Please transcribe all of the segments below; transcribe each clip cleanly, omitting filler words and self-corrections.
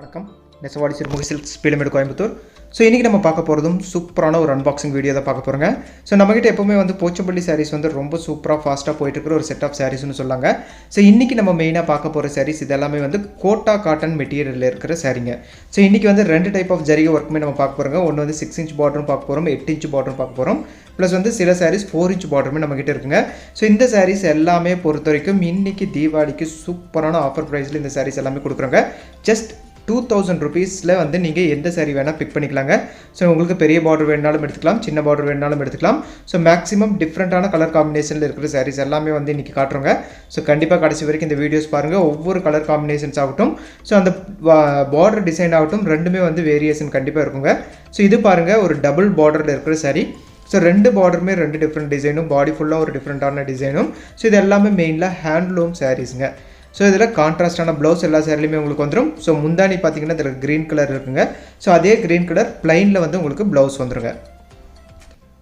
வணக்கம். நெசவாடி Sirumugai silks Peelamedu Coimbatore. So இன்றைக்கி நம்ம பார்க்க போகிறதும் சூப்பரான ஒரு அன்பாக்சிங் வீடியோ தான் பார்க்க போகிறோங்க. ஸோ நம்மகிட்ட எப்போவுமே வந்து போச்சம்பள்ளி சாரீஸ் வந்து ரொம்ப சூப்பராக ஃபாஸ்ட்டாக போயிட்டுருக்கிற ஒரு செட் ஆஃப் சாரீஸ்னு சொல்லாங்க. ஸோ இன்றைக்கி நம்ம மெயினாக பார்க்க போகிற சாரீஸ் இதெல்லாமே வந்து கோட்டா காட்டன் மெட்டீரியலில் இருக்கிற சாரீங்க. ஸோ இன்றைக்கி வந்து 2 டைப் ஆஃப் ஜரிகை ஒர்க்குமே நம்ம பார்க்க போகிறோங்க. ஒன்று வந்து 6 இன்ச் பார்டரும் பார்க்க போகிறோம், 8 இன்ச் பார்டரும் பார்க்க போகிறோம். ப்ளஸ் வந்து சில சாரீஸ் 4 இன்ச் பார்டருமே நம்மகிட்ட இருக்குங்க. ஸோ இந்த சாரீஸ் எல்லாமே பொறுத்த வரைக்கும் இன்றைக்கி தீபாவளிக்கு சூப்பரான ஆஃபர் ப்ரைஸில் இந்த சாரீஸ் எல்லாமே கொடுக்குறோங்க. ஜஸ்ட் 2000 rupeesல வந்து நீங்கள் எந்த சாரீ வேணால் பிக் பண்ணிக்கலாங்க. ஸோ உங்களுக்கு பெரிய பார்டர் வேணாலும் எடுத்துக்கலாம், சின்ன பார்டர் வேணாலும் எடுத்துக்கலாம். ஸோ மேக்ஸிமம் டிஃப்ரெண்ட்டான கலர் காம்பினேஷனில் இருக்கிற சாரீஸ் எல்லாமே வந்து இன்றைக்கி காட்டுறோங்க. ஸோ கண்டிப்பாக கடைசி வரைக்கும் இந்த வீடியோஸ் பாருங்கள். ஒவ்வொரு கலர் காம்பினேஷன்ஸ் ஆகட்டும், ஸோ அந்த பார்டர் டிசைன் ஆகட்டும், ரெண்டுமே வந்து வேரியேஷன் கண்டிப்பாக இருக்குங்க. ஸோ இது பாருங்கள், ஒரு டபுள் பார்டரில் இருக்கிற சாரீ. ஸோ 2 பார்டருமே 2 டிஃப்ரெண்ட் டிசைனும், பாடி ஃபுல்லாக ஒரு டிஃப்ரெண்ட்டான டிசைனும். ஸோ இது எல்லாமே மெயினில் ஹேண்ட்லூம் சாரீஸுங்க. ஸோ இதில் கான்ட்ராஸ்டான ப்ளவுஸ் எல்லா சேரீலையுமே உங்களுக்கு வந்துடும். ஸோ முந்தானி பார்த்தீங்கன்னா இதில் க்ரீன் கலர் இருக்குங்க. ஸோ அதே க்ரீன் கலர் ப்ளைனில் வந்து உங்களுக்கு ப்ளவுஸ் வந்துருங்க.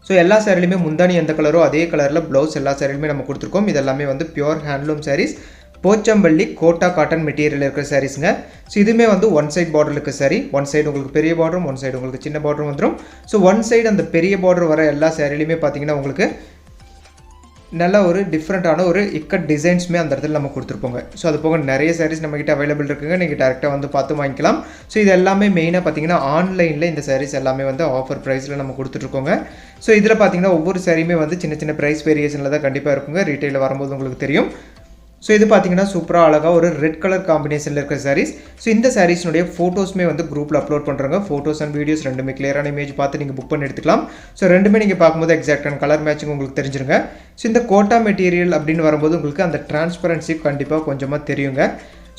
ஸோ எல்லா சேரீலையுமே முந்தானி எந்த கலரோ அதே கலரில் ப்ளவுஸ் எல்லா சேரீலையுமே நம்ம கொடுத்துருக்கோம். இதெல்லாமே வந்து pure handloom sarees, Pochampally Kota cotton material இருக்கிற சாரீஸுங்க. ஸோ இதுவுமே வந்து ஒன் சைட் பார்டர் இருக்கிற சாரீ. ஒன் சைடு உங்களுக்கு பெரிய பார்டரும், ஒன் சைடு உங்களுக்கு சின்ன பார்டரும் வந்துடும். ஸோ ஒன் சைடு அந்த பெரிய பார்டர் வர எல்லா சேரீலையுமே பார்த்தீங்கன்னா உங்களுக்கு நல்ல ஒரு டிஃப்ரெண்ட்டான ஒரு இக்கட் டிசைன்ஸுமே அந்த இடத்துல நம்ம கொடுத்துருப்போங்க. ஸோ அது போக நிறைய சாரீஸ் நம்மகிட்ட அவைலபிள் இருக்குங்க. நீங்கள் டேரெக்டாக வந்து பார்த்து வாங்கிக்கலாம். ஸோ இது எல்லாமே மெயினாக பார்த்தீங்கன்னா ஆன்லைனில் இந்த சாரீஸ் எல்லாமே வந்து ஆஃபர் ப்ரைஸில் நம்ம கொடுத்துட்ருக்கோங்க. ஸோ இதில் பார்த்தீங்கன்னா ஒவ்வொரு சாரியுமே வந்து சின்ன சின்ன ப்ரைஸ் வேரியேஷனில் தான் கண்டிப்பாக இருக்குங்க. ரீட்டெயிலில் வரும்போது உங்களுக்கு தெரியும். ஸோ இது பார்த்தீங்கன்னா சூப்பராக அழகாக ஒரு ரெட் கலர் காம்பினேஷனில் இருக்கிற சாரீஸ். ஸோ இந்த சாரீஸ்னுடைய ஃபோட்டோஸுமே வந்து குரூப்பில் அப்லோட் பண்ணுறாங்க. ஃபோட்டோஸ் அண்ட் வீடியோஸ் ரெண்டுமே கிளியரான இமேஜ் பார்த்து நீங்கள் புக் பண்ணி எடுத்துக்கலாம். ஸோ ரெண்டுமே நீங்கள் பார்க்கும்போது எக்ஸாக்டான கலர் மேட்சிங் உங்களுக்கு தெரிஞ்சிருங்க. ஸோ இந்த கோட்டா மெட்டீரியல் அப்படின்னு வரும்போது உங்களுக்கு அந்த டிரான்ஸ்பரன்சி கண்டிப்பாக கொஞ்சமாக தெரியுங்க.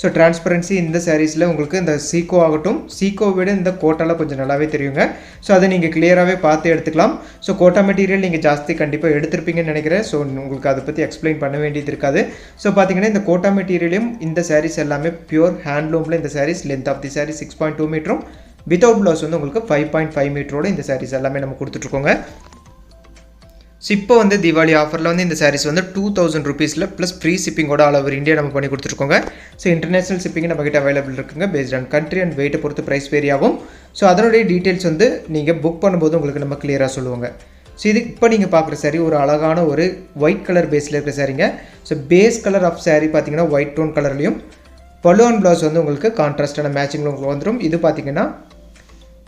ஸோ டிரான்ஸ்பரன்சி இந்த சாரீஸில் உங்களுக்கு இந்த சீக்கோ ஆகட்டும், சீக்கோ விட இந்த கோட்டாவில் கொஞ்சம் நல்லாவே தெரியுங்க. ஸோ அதை நீங்கள் கிளியராகவே பார்த்து எடுத்துக்கலாம். ஸோ கோட்டா மெட்டீரியல் நீங்கள் ஜாஸ்தி கண்டிப்பாக எடுத்திருப்பீங்கன்னு நினைக்கிறேன். ஸோ உங்களுக்கு அதை பற்றி எக்ஸ்பிளைன் பண்ண வேண்டியது இருக்காது. ஸோ பார்த்தீங்கன்னா இந்த கோட்டா மெட்டீரியலையும் இந்த சாரீஸ் எல்லாமே பியூர் ஹேண்ட்லூமில் இந்த saris. Length of the sari 6.2 மீட்டரும், வித்தவுட் ப்ளவுஸ் வந்து உங்களுக்கு 5.5 மீட்டரோட இந்த சாரீஸ் எல்லாமே நம்ம கொடுத்துட்ருக்கோங்க. ஸோ இப்போ வந்து தீபாவளி ஆஃபரில் வந்து இந்த சாரீஸ் வந்து 2000 rupeesல ப்ளஸ் ஃப்ரீ ஷிப்பிங்கோட ஆல் ஓவர் இந்தியா நம்ம பண்ணி கொடுத்துருக்கோங்க. ஸோ இன்டர்நேஷனல் ஷிப்பிங் நம்மகிட்ட அவைலபிள் இருக்குங்க. பேஸ்ட் ஆன் கண்ட்ரி அண்ட் வெயிட்டை பொறுத்து ப்ரைஸ் வேரி ஆகும். ஸோ அதனுடைய டீட்டெயில்ஸ் வந்து நீங்கள் புக் பண்ணும்போது உங்களுக்கு நம்ம கிளியராக சொல்லுவாங்க. ஸோ இது இப்போ நீங்கள் பார்க்குற சாரீ ஒரு அழகான ஒரு ஒயிட் கலர் பேஸில் இருக்கிற சாரீங்க. So base colour of sari பார்த்தீங்கன்னா ஒயிட் டோன் கலர்லையும், பல்லு அண்ட் ப்ளவுஸ் வந்து உங்களுக்கு கான்ட்ராஸ்டான மேட்சிங்கில் உங்களுக்கு வந்துடும். இது பார்த்தீங்கன்னா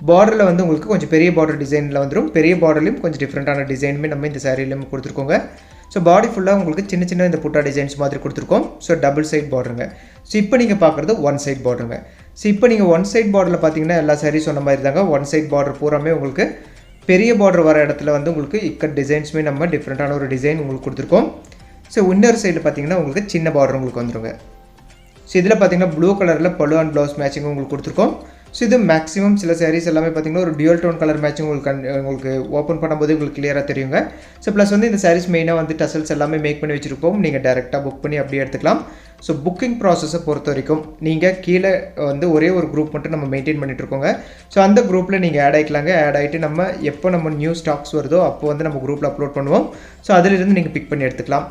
பார்டரில் வந்து உங்களுக்கு கொஞ்சம் பெரிய பார்டர் டிசைனில் வந்துடும். பெரிய பார்டர்லையும் கொஞ்சம் டிஃப்ரெண்ட்டான டிசைனுமே நம்ம இந்த சாரீலையும் கொடுத்துருக்கோங்க. ஸோ பாடி ஃபுல்லாக உங்களுக்கு சின்ன சின்ன இந்த புட்டா டிசைன்ஸ் மாதிரி கொடுத்துருக்கோம். ஸோ டபுள் சைட் பார்டருங்க. ஸோ இப்போ நீங்கள் பார்க்குறது ஒன் சைட் பார்டருங்க. ஸோ இப்போ நீங்கள் ஒன் சைட் பார்டரில் பார்த்தீங்கன்னா எல்லா சாரீஸ் சொன்ன மாதிரி தாங்க. ஒன் சைட் பார்டர் பூராமே உங்களுக்கு பெரிய பார்டர் வர இடத்துல வந்து உங்களுக்கு இக்கட் டிசைன்ஸுமே நம்ம டிஃப்ரெண்ட்டான ஒரு டிசைன் உங்களுக்கு கொடுத்துருக்கோம். ஸோ இன்னொரு சைடில் பார்த்தீங்கன்னா உங்களுக்கு சின்ன பார்டர் உங்களுக்கு வந்துருங்க. ஸோ இதில் பார்த்தீங்கன்னா ப்ளூ கலரில் பல்லு அண்ட் ப்ளவுஸ் மேட்சிங் உங்களுக்கு கொடுத்துருக்கோம். ஸோ இது மேக்ஸிமம் சில சாரீஸ் எல்லாமே பார்த்தீங்கன்னா ஒரு டியூல் டோன் கலர் மேட்சிங் உங்களுக்கு ஓப்பன் பண்ணும்போது உங்களுக்கு கிளியராக தெரியுங்க. ஸோ ப்ளஸ் வந்து இந்த சாரீஸ் மெயினாக வந்து டசல்ஸ் எல்லாமே மேக் பண்ணி வச்சுருப்போம். நீங்கள் டேரெக்டாக புக் பண்ணி அப்படியே எடுத்துக்கலாம். ஸோ புக்கிங் ப்ராசஸை பொறுத்த வரைக்கும் நீங்கள் கீழே வந்து ஒரே ஒரு குரூப் மட்டும் நம்ம மெயின்டைன் பண்ணிட்டு இருக்கோங்க. ஸோ அந்த குரூப்பில் நீங்கள் ஆட் ஆகிக்கலாங்க. ஆட் ஆகிட்டு நம்ம எப்போ நம்ம நியூ ஸ்டாக்ஸ் வருதோ அப்போ வந்து நம்ம குரூப்பில் அப்லோட் பண்ணுவோம். ஸோ அதிலிருந்து நீங்கள் பிக் பண்ணி எடுத்துக்கலாம்.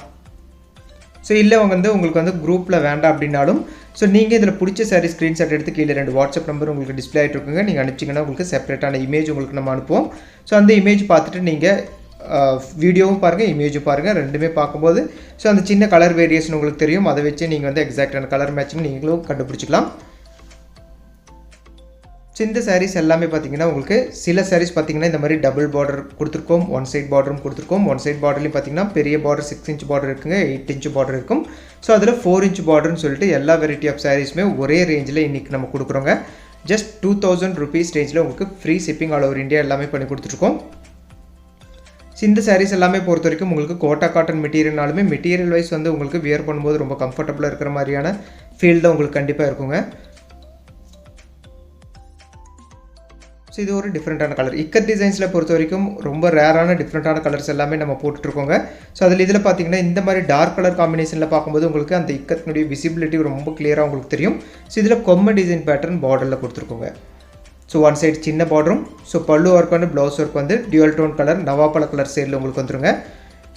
ஸோ இல்லை வந்து உங்களுக்கு வந்து குரூப்பில் வேண்டாம் அப்படின்னாலும் ஸோ நீங்கள் இதில் பிடிச்ச சாரீ ஸ்க்ரீன்ஷாட் எடுத்து கீழே 2 வாட்ஸ்அப் நம்பர் உங்களுக்கு டிஸ்பிளே ஆகிட்டு இருக்குங்க. நீங்கள் அனுப்பிச்சிங்கன்னா உங்களுக்கு செப்பரேட்டான இமேஜ் உங்களுக்கு நம்ம அனுப்புவோம். ஸோ அந்த இமேஜ் பார்த்துட்டு நீங்கள் வீடியோவும் பாருங்கள், இமேஜும் பாருங்கள். ரெண்டுமே பார்க்கும்போது ஸோ அந்த சின்ன கலர் வேரியேஷன் உங்களுக்கு தெரியும். அதை வச்சு நீங்கள் வந்து எக்ஸாக்டான கலர் மேட்சிங் நீங்களும் கண்டுபிடிச்சிக்கலாம். ஸோ இந்த சாரீஸ் எல்லாமே பார்த்தீங்கன்னா உங்களுக்கு சில சாரீஸ் பார்த்தீங்கன்னா இந்த மாதிரி டபுள் பார்டர் கொடுத்துருக்கோம், ஒன் சைட் பார்டரும் கொடுத்துருக்கோம். ஒன் சைட் பார்டர்லையும் பார்த்தீங்கன்னா பெரிய பார்டர் 6 இன்ச் பார்டர் இருக்குங்க, 8 இன்ச் பார்டர் இருக்கும். ஸோ அதில் 4 இன்ச் பார்டர்னு சொல்லிட்டு எல்லா வெரைட்டி ஆஃப் சாரீஸுமே ஒரே ரேஞ்சில் இன்றைக்கி நம்ம கொடுக்குறோங்க. ஜஸ்ட் 2000 rupees ரேஞ்சில் உங்களுக்கு free shipping all over India எல்லாமே பண்ணி கொடுத்துருக்கோம். ஸோ இந்த சாரீஸ் எல்லாமே பொறுத்த வரைக்கும் உங்களுக்கு கோட்டா காட்டன் மெட்டீரியல்னாலுமே மெட்டீரியல் வைஸ் வந்து உங்களுக்கு வியர் பண்ணும்போது ரொம்ப கம்ஃபர்டபுளாக இருக்கிற மாதிரியான ஃபீல் தான் உங்களுக்கு கண்டிப்பாக இருக்குங்க. ஸோ இது ஒரு டிஃப்ரெண்ட்டான கலர். இக்கட் டிசைன்ஸில் பொறுத்த வரைக்கும் ரொம்ப ரேரான டிஃப்ரெண்ட்டான கலர்ஸ் எல்லாமே நம்ம போட்டுட்ருக்கோங்க. ஸோ அதில் இதில் பார்த்தீங்கன்னா இந்த மாதிரி டார்க் கலர் காம்பினேஷனில் பார்க்கும்போது உங்களுக்கு அந்த இக்கத்தினுடைய விசிபிலிட்டி ரொம்ப கிளியராக உங்களுக்கு தெரியும். ஸோ இதில் கொம்ம டிசைன் பேட்டர்ன் பார்டரில் கொடுத்துருக்கோங்க. ஸோ ஒன் சைடு சின்ன பார்டரும், ஸோ பல்லு ஒர்க் வந்து ப்ளவுஸ் ஒர்க் வந்து டியூல் டோன் கலர் நவாப்பழ கலர் சைடில் உங்களுக்கு வந்துருங்க.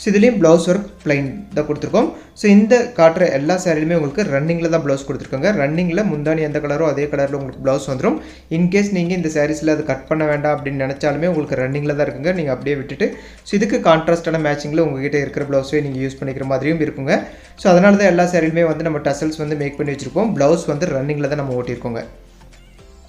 ஸோ இதுலேயும் ப்ளவுஸ் ஒர்க் ப்ளைன் தான் கொடுத்துருக்கோம். ஸோ இந்த காட்டுற எல்லா சாரிலுமே உங்களுக்கு ரன்னிங்கில் தான் ப்ளவுஸ் கொடுத்துருக்காங்க. ரன்னிங்கில் முந்தானி எந்த கலரோ அதே கலரில் உங்களுக்கு ப்ளவுஸ் வந்துடும். இன்கேஸ் நீங்கள் இந்த சாரீஸில் அது கட் பண்ண வேண்டாம் அப்படின்னு நினச்சாலுமே உங்களுக்கு ரன்னிங்கில் தான் இருக்குங்க. நீங்கள் அப்படியே விட்டுட்டு ஸோ இதுக்கு கான்ட்ராஸ்டான மேட்சிங்கில் உங்ககிட்ட இருக்கிற ப்ளவுஸே நீங்கள் யூஸ் பண்ணிக்கிற மாதிரியும் இருக்குங்க. ஸோ அதனால தான் எல்லா சாரிலுமே வந்து நம்ம டசல்ஸ் வந்து மேக் பண்ணி வச்சுருக்கோம். ப்ளவுஸ் வந்து ரன்னிங்கில் தான் நம்ம ஓட்டியிருக்கோங்க.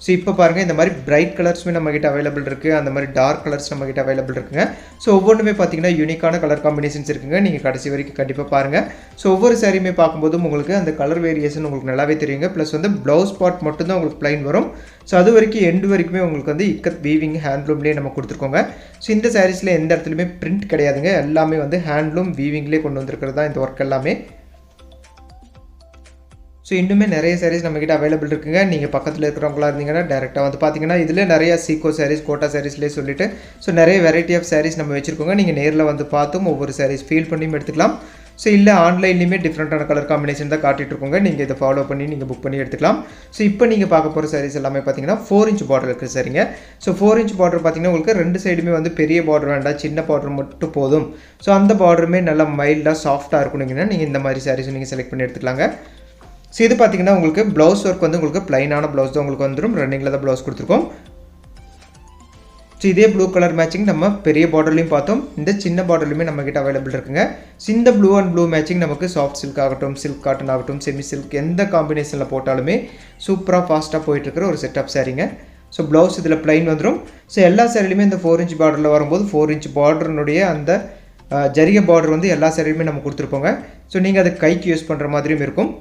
ஸோ இப்போ பாருங்கள், இந்த மாதிரி பிரைட் கலர்ஸுமே நம்மகிட்ட அவைலபிள் இருக்குது. அந்த மாதிரி டார்க் கலர்ஸ் நம்மகிட்ட அவைலபிள் இருக்குங்க. ஸோ ஒவ்வொன்றுமே பார்த்தீங்கன்னா யூனிக்கான கலர் காம்பினேஷன்ஸ் இருக்குங்க. நீங்கள் கடைசி வரைக்கும் கண்டிப்பாக பாருங்கள். ஸோ ஒவ்வொரு சாரியுமே பார்க்கும்போதும் உங்களுக்கு அந்த கலர் வேரியேஷன் உங்களுக்கு நல்லாவே தெரியுங்க. ப்ளஸ் வந்து ப்ளவுஸ் பார்ட் மட்டும்தான் உங்களுக்கு ப்ளைன் வரும். ஸோ அது வரைக்கும் எண்டு வரைக்குமே உங்களுக்கு வந்து இக்கத் வீவிங் ஹேண்ட்லூம்லேயே நம்ம கொடுத்துருக்கோங்க. ஸோ இந்த சாரீஸில் எந்த இடத்துலையுமே பிரிண்ட் கிடையாதுங்க. எல்லாமே வந்து ஹேண்ட்லூம் வீவிங்லேயே கொண்டு வந்திருக்கிறது தான் இந்த ஒர்க் எல்லாமே. ஸோ இன்னுமே நிறைய சாரீஸ் நம்மக்கிட்ட அவைலபிள் இருக்குங்க. நீங்கள் பக்கத்தில் இருக்கிறவங்களா இருந்தீங்கன்னா டேரெக்டாக வந்து பார்த்தீங்கன்னா இதில் நிறைய சீக்கோ சாரீஸ், கோட்டா சாரீஸ்லேயே சொல்லிட்டு ஸோ நிறைய வெரைட்டி ஆஃப் சாரீஸ் நம்ம வச்சுருக்கோங்க. நீங்கள் நேரில் வந்து பார்த்தும் ஒவ்வொரு சாரீஸ் ஃபீல் பண்ணியும் எடுத்துக்கலாம். ஸோ இல்லை ஆன்லைன்லேயுமே டிஃப்ரெண்ட்டான கலர் காம்பினேஷன் தான் காட்டிகிட்ருக்கோங்க. நீங்கள் இதை ஃபாலோ பண்ணி நீங்கள் புக் பண்ணி எடுத்துக்கலாம். ஸோ இப்போ நீங்கள் பார்க்க போகிற சாரீஸ் எல்லாமே பார்த்தீங்கன்னா 4 இன்ச் பார்டர் இருக்குது சரிங்க. ஸோ 4 இன்ச் பார்டர் பார்த்தீங்கன்னா உங்களுக்கு 2 சைடுமே வந்து பெரிய பார்டர் வேண்டாம், சின்ன பார்டர் மட்டும் போதும். ஸோ அந்த பார்டருமே நல்லா மைல்டாக சாஃப்ட்டாக இருக்கணுங்கன்னா நீங்கள் இந்த மாதிரி சாரீஸ் நீங்கள் செலக்ட் பண்ணி எடுத்துக்கலாங்க. ஸோ இது பார்த்தீங்கன்னா உங்களுக்கு ப்ளவுஸ் ஒர்க் வந்து உங்களுக்கு ப்ளைனான ப்ளவுஸ் தான் உங்களுக்கு வந்துடும். ரன்னிங்கில் தான் ப்ளவுஸ் கொடுத்துருக்கோம். ஸோ இதே ப்ளூ கலர் மேட்சிங் நம்ம பெரிய பார்டர்லையும் பார்த்தோம். இந்த சின்ன பார்டர்லையுமே நம்மக்கிட்ட அவைலபிள் இருக்குங்க. ஸோ இந்த ப்ளூ அண்ட் ப்ளூ மேட்சிங் நமக்கு சாஃப்ட் சில்க் ஆகட்டும், சில்க் காட்டன் ஆகட்டும், செமி சில்க் எந்த காம்பினேஷனில் போட்டாலுமே சூப்பராக ஃபாஸ்ட்டாக போயிட்டுருக்கிற ஒரு செட் ஆஃப் சாரீங்க. ஸோ ப்ளவுஸ் இதில் ப்ளைன் வந்துடும். ஸோ எல்லா சாரிலையுமே இந்த 4 இன்ச் பார்டரில் வரும்போது 4 இன்ச் பார்டர்னுடைய அந்த ஜரிகை பார்டர் வந்து எல்லா சாரிலையுமே நம்ம கொடுத்துருப்போங்க. ஸோ நீங்கள் அதை கைக்கு யூஸ் பண்ணுற மாதிரியும் இருக்கும்.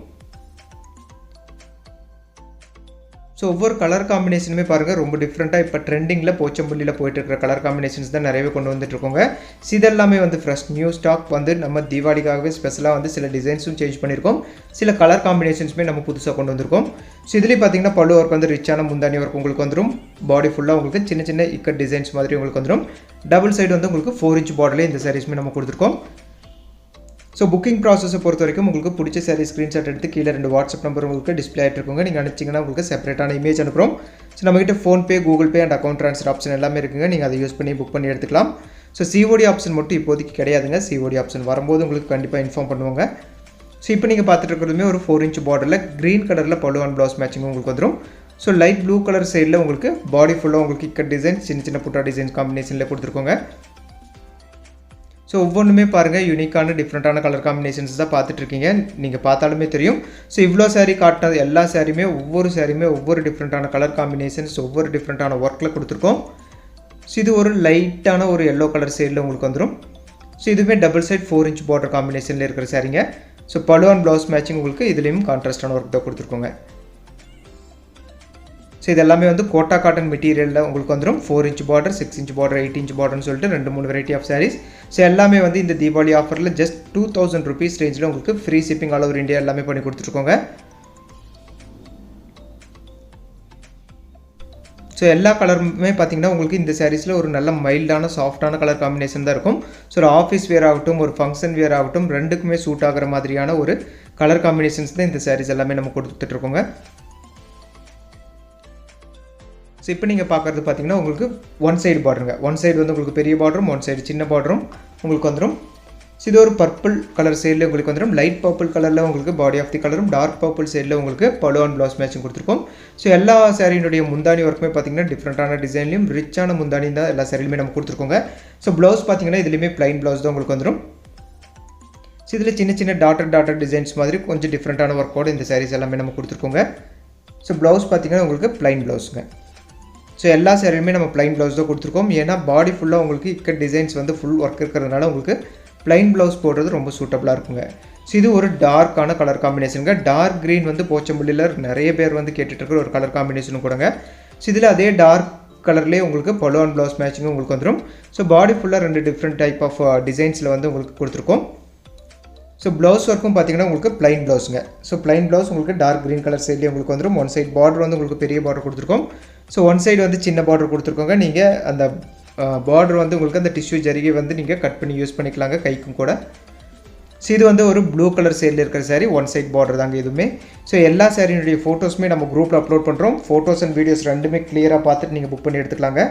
ஸோ ஒவ்வொரு கலர் காம்பினேஷனுமே பாருங்கள் ரொம்ப டிஃப்ரெண்ட்டாக இப்போ ட்ரெண்டிங்கில் போச்சம்பள்ளியில் போயிட்டு இருக்கிற கலர் காம்பினேஷன்ஸ் தான் நிறையவே கொண்டு வந்துட்டுருக்கோங்க. ஸோ இதெல்லாமே வந்து ஃப்ரெஷ் நியூ ஸ்டாக் வந்து நம்ம தீபாவளிக்காகவே ஸ்பெஷலாக வந்து சில டிசைன்ஸும் சேஞ்ச் பண்ணியிருக்கோம். சில கலர் காம்பினேஷன்ஸுமே நம்ம புதுசாக கொண்டு வந்திருக்கோம். ஸோ இதுலேயும் பார்த்தீங்கன்னா பல்லு ஒர்க் வந்து ரிச்சான முந்தானி ஒர்க் உங்களுக்கு வந்துடும். பாடி ஃபுல்லாக உங்களுக்கு சின்ன சின்ன இக்கட் டிசைன்ஸ் மாதிரி உங்களுக்கு வந்துடும். டபுள் சைடு வந்து உங்களுக்கு 4 இன்ச் பார்டர்லேயே இந்த சாரீஸுமே நம்ம கொடுத்துருக்கோம். ஸோ புக்கிங் ப்ராசஸை பொறுத்த வரைக்கும் உங்களுக்கு பிடிச்ச சாரீ ஸ்க்ரீன்ஷாட் எடுத்து கீழே 2 வாட்ஸ்அப் நம்பர் உங்களுக்கு டிஸ்பிளே ஆகிட்டு இருக்குங்க. நீங்கள் அனுப்பிச்சிங்கன்னா உங்களுக்கு செப்பரேட்டான இமேஜ் அனுப்புகிறோம். ஸோ நம்மகிட்ட PhonePe, Google pay and account transfer option எல்லாமே இருக்குங்க. நீங்கள் அதை யூஸ் பண்ணி புக் பண்ணி எடுத்துக்கலாம். ஸோ சிஓடி ஆப்ஷன் மட்டும் இப்போதைக்கு கிடையாதுங்க. சிஓடி ஆப்ஷன் வரும்போது உங்களுக்கு கண்டிப்பாக இன்ஃபார்ம் பண்ணுவாங்க. ஸோ இப்போ நீங்கள் பார்த்துட்டு இருக்கிறதுமே ஒரு 4 இன்ச் பார்டரில் க்ரீன் கலரில் பல்லு அண்ட் ப்ளவுஸ் மேட்சிங் உங்களுக்கு வந்துடும். ஸோ லைட் ப்ளூ கலர் சைடில் உங்களுக்கு பாடி ஃபுல்லாக உங்களுக்கு இக்கட் டிசைன், சின்ன சின்ன புட்டா டிசைன்ஸ் காம்பினேஷனில் கொடுத்துருக்கோங்க. ஸோ ஒவ்வொன்றுமே பாருங்கள் யூனிக்கான டிஃப்ரெண்ட்டான கலர் காம்பினேஷன்ஸ் தான் பார்த்துட்ருக்கீங்க. நீங்கள் பார்த்தாலுமே தெரியும். ஸோ இவ்வளோ சாரீ காட்டினது எல்லா சாரியுமே ஒவ்வொரு டிஃப்ரெண்ட்டான கலர் காம்பினேஷன்ஸ், ஒவ்வொரு டிஃப்ரெண்ட்டான ஒர்க்கில் கொடுத்துருக்கோம். ஸோ இது ஒரு லைட்டான ஒரு எல்லோ கலர் சைடில் உங்களுக்கு வந்துடும். ஸோ இதுவுமே டபுள் சைட் 4 இன்ச் பார்டர் காம்பினேஷனில் இருக்கிற சாரீங்க. ஸோ பல்லு அண்ட் ப்ளவுஸ் மேட்சிங் உங்களுக்கு இதுலேயும் கான்ட்ராஸ்டான ஒர்க் தான் கொடுத்துருக்கோங்க. ஸோ இது எல்லாமே வந்து கோட்டா காட்டன் மெட்டீரியலில் உங்களுக்கு வந்துடும். 4 inch border, 6 inch border, 8 inch பார்டர்னு சொல்லிட்டு 2-3 வெரைட்டி ஆஃப் சாரீஸ். ஸோ எல்லாமே வந்து இந்த தீபாவளி ஆஃபரில் ஜஸ்ட் 2000 rupees ரேஞ்சில் உங்களுக்கு free shipping all over India எல்லாமே பண்ணி கொடுத்துருக்கோங்க. ஸோ எல்லா கலருமே பார்த்தீங்கன்னா உங்களுக்கு இந்த சாரீஸில் ஒரு நல்ல மைல்டான சாஃப்டான கலர் காம்பினேஷன் தான் இருக்கும். ஸோ ஒரு ஆஃபீஸ் வேர் ஆகட்டும், ஒரு ஃபங்க்ஷன் வேர் ஆகட்டும், ரெண்டுக்குமே சூட் ஆகிற மாதிரியான ஒரு கலர் காம்பினேஷன்ஸ் தான் இந்த சாரீஸ் எல்லாமே நம்ம கொடுத்துட்ருக்கோங்க. ஸோ இப்போ நீங்கள் பார்க்குறது பார்த்தீங்கன்னா உங்களுக்கு ஒன் சைடு பார்டருங்க. ஒன் சைடு வந்து உங்களுக்கு பெரிய பார்டரும், ஒன் சைடு சின்ன பார்டரும் உங்களுக்கு வந்துடும். ஸோ இது ஒரு பர்பிள் கலர் சைடில் உங்களுக்கு வந்துடும். லைட் பர்பிள் கலரில் உங்களுக்கு பாடி ஆஃப் தி கலரும், டார்க் பர்பிள் சைடில் உங்களுக்கு பல்லு அண்ட் ப்ளவுஸ் மேட்சிங் கொடுத்துருக்கோம். ஸோ எல்லா சாரியினுடைய முந்தானி ஒர்க்குமே பார்த்தீங்கன்னா டிஃப்ரெண்ட்டான டிசைன்லையும் ரிச்சான முந்தானி தான் எல்லா சாரிலுமே நம்ம கொடுத்துருக்கோங்க. ஸோ ப்ளவுஸ் பார்த்தீங்கன்னா இதுலேயுமே ப்ளைன் ப்ளவுஸ் தான் உங்களுக்கு வந்துடும். ஸோ இதில் சின்ன சின்ன டாட்டர் டிசைன்ஸ் மாதிரி கொஞ்சம் டிஃப்ரெண்ட்டான ஒர்க்கோடு இந்த சாரீஸ் எல்லாமே நம்ம கொடுத்துருக்கோங்க. ஸோ ப்ளவுஸ் பார்த்தீங்கன்னா உங்களுக்கு ப்ளைன் ப்ளவுஸுங்க. ஸோ எல்லா சாரியுமே நம்ம ப்ளைன் ப்ளவுஸ் தான் கொடுத்துருக்கோம். ஏன்னா பாடி ஃபுல்லாக உங்களுக்கு இக்கட் டிசைன்ஸ் வந்து ஃபுல் ஒர்க் இருக்கிறதுனால உங்களுக்கு ப்ளைன் ப்ளவுஸ் போடுறது ரொம்ப சூட்டபுளாக இருக்குங்க. ஸோ இது ஒரு டார்க்கான கலர் காம்பினேஷனுங்க. டார்க் க்ரீன் வந்து போச்சம்பள்ளியில் நிறைய பேர் வந்து கேட்டுட்ருக்கிற ஒரு கலர் காம்பினேஷனும் கூடங்க. ஸோ இதில் அதே டார்க் கலர்லேயே உங்களுக்கு பல்லு அண்ட் ப்ளவுஸ் மேட்சிங்கும் உங்களுக்கு வந்துடும். ஸோ பாடி ஃபுல்லாக 2 டிஃப்ரெண்ட் டைப் ஆஃப் டிசைன்ஸில் வந்து உங்களுக்கு கொடுத்துருக்கோம். ஸோ ப்ளவுஸ் ஒர்க்கும் பார்த்தீங்கன்னா உங்களுக்கு ப்ளைன் ப்ளவுஸுங்க. ஸோ ப்ளைன் ப்ளவுஸ் உங்களுக்கு டார்க் க்ரீன் கலர் சைட்லேயே உங்களுக்கு வந்துடும். ஒன் சைட் பார்டர் வந்து உங்களுக்கு பெரிய பார்டர் கொடுத்துருக்கோம். ஸோ ஒன் சைடு வந்து சின்ன பார்டர் கொடுத்துருக்கோங்க. நீங்கள் அந்த பார்டர் வந்து உங்களுக்கு அந்த டிஷ்யூ ஜரிகை வந்து நீங்கள் கட் பண்ணி யூஸ் பண்ணிக்கலாங்க கைக்கும் கூட. ஸோ இது வந்து ஒரு ப்ளூ கலர் சைடில் இருக்கிற சாரீ, ஒன் சைட் பார்டர் தாங்க இதுவுமே. ஸோ எல்லா சாரியினுடைய ஃபோட்டோஸுமே நம்ம குரூப்பில் அப்லோட் பண்ணுறோம். ஃபோட்டோஸ் அண்ட் வீடியோஸ் ரெண்டுமே கிளியராக பார்த்துட்டு நீங்கள் புக் பண்ணி எடுத்துக்கலாங்க.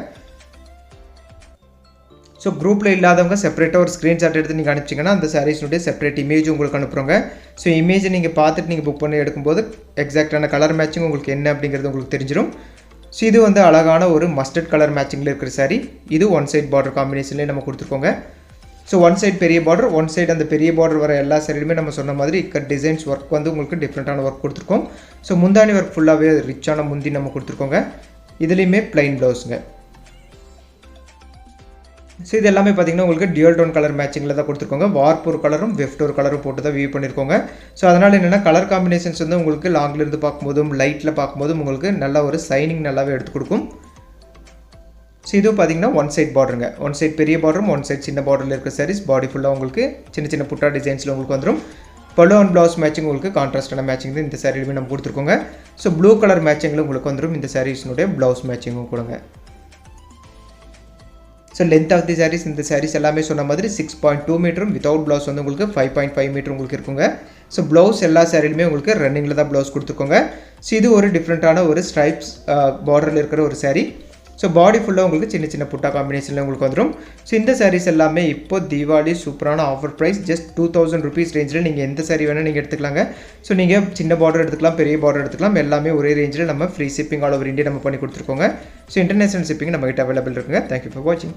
ஸோ குரூப்பில் இல்லாதவங்க செப்பரேட்டாக ஒரு ஸ்க்ரீன்ஷாட் எடுத்து நீங்கள் அனுப்பிச்சிங்கன்னா அந்த சாரீஸ்னுடைய செப்பரேட் இமேஜ் உங்களுக்கு அனுப்புகிறோங்க. ஸோ இமேஜை நீங்கள் பார்த்துட்டு நீங்கள் புக் பண்ணி எடுக்கும்போது எக்ஸாக்டான கலர் மேட்சிங் உங்களுக்கு என்ன அப்படிங்கிறது உங்களுக்கு தெரிஞ்சிடும். ஸோ இது வந்து அழகான ஒரு மஸ்டர்ட் கலர் மேட்சிங்கில் இருக்கிற சாரீ. இது ஒன் சைட் பார்டர் காம்பினேஷன்லேயே நம்ம கொடுத்துருக்கோங்க. ஸோ ஒன் சைட் பெரிய பார்டர், ஒன் சைடு அந்த பெரிய பார்டர் வர எல்லா சாரிலுமே நம்ம சொன்ன மாதிரி இக்கட் டிசைன்ஸ் ஒர்க் வந்து உங்களுக்கு டிஃப்ரெண்ட்டான ஒர்க் கொடுத்துருக்கோம். ஸோ முந்தானி ஒர்க் ஃபுல்லாகவே ரிச்சான முந்தி நம்ம கொடுத்துருக்கோங்க. இதுலேயுமே ப்ளைன் ப்ளவுஸுங்க. ஸோ இது எல்லாமே பார்த்தீங்கன்னா உங்களுக்கு டியூல் டோன் கலர் மேட்சிங்கில் தான் கொடுத்துருக்கோங்க. வார்ப் ஒரு கலரும் வெஃப்ட் ஒரு கலரும் போட்டு தான் வியூ பண்ணியிருக்கோங்க. ஸோ அதனால் என்னென்னா கலர் காம்பினேஷன்ஸ் வந்து உங்களுக்கு லாங்கிலிருந்து பார்க்கும்போதும் லைட்டில் பார்க்கும்போதும் உங்களுக்கு நல்ல ஒரு சைனிங் நல்லாவே எடுத்து கொடுக்கும். ஸோ இதுவும் பார்த்தீங்கன்னா ஒன் சைட் பார்டருங்க. ஒன் சைட் பெரிய பார்டரும் ஒன் சைட் சின்ன பார்டரில் இருக்கிற சாரீஸ். பாடி ஃபுல்லாக உங்களுக்கு சின்ன சின்ன புட்டா டிசைன்ஸில் உங்களுக்கு வந்துடும். பல்லு அண்ட் ப்ளவுஸ் மேட்சிங் உங்களுக்கு கான்ட்ராஸ்டான மேட்சிங் இந்த சாரிலுமே நம்ம கொடுத்துருக்கோங்க. ஸோ ப்ளூ கலர் மேட்சிங்கில் உங்களுக்கு வந்துடும் இந்த சாரீஸ்னுடைய ப்ளவுஸ் மேட்சிங்கும் கொடுங்க. So length of the sarees இந்த சாரீஸ் எல்லாமே சொன்ன மாதிரி 6.2 மீட்டரும் வித்தவுட் ப்ளவுஸ் வந்து உங்களுக்கு 5.5 மீட்டர் உங்களுக்கு இருக்குங்க. ஸோ ப்ளவுஸ் எல்லா சாரிலுமே உங்களுக்கு ரன்னிங்கில் தான் ப்ளவுஸ் கொடுத்துருக்கோங்க. ஸோ இது ஒரு டிஃப்ரெண்ட்டான ஒரு ஸ்ட்ரைப்ஸ் பார்டரில் இருக்கிற ஒரு சாரீ. ஸோ பாடி ஃபுல்லாக உங்களுக்கு சின்ன சின்ன புட்டா காம்பினேஷனில் உங்களுக்கு வந்துடும். ஸோ இந்த சாரீஸ் எல்லாமே இப்போ தீபாவளி சூப்பரான ஆஃபர் ப்ரைஸ் ஜஸ்ட் 2000 rupees ரேஞ்சில் நீங்கள் எந்த சாரீ வேணால் நீங்கள் எடுத்துக்கலாங்க. ஸோ நீங்கள் சின்ன பார்டர் எடுத்துக்கலாம், பெரிய பார்டர் எடுத்துக்கலாம், எல்லாமே ஒரே ரேஞ்சில் நம்ம free shipping all over India நம்ம பண்ணி கொடுத்துருக்கோங்க. ஸோ இன்டர்நேஷனல் ஷிப்பிங் நம்மகிட்ட அவைலபிள் இருக்குங்க. தேங்க்யூ ஃபார் வாட்சிங்.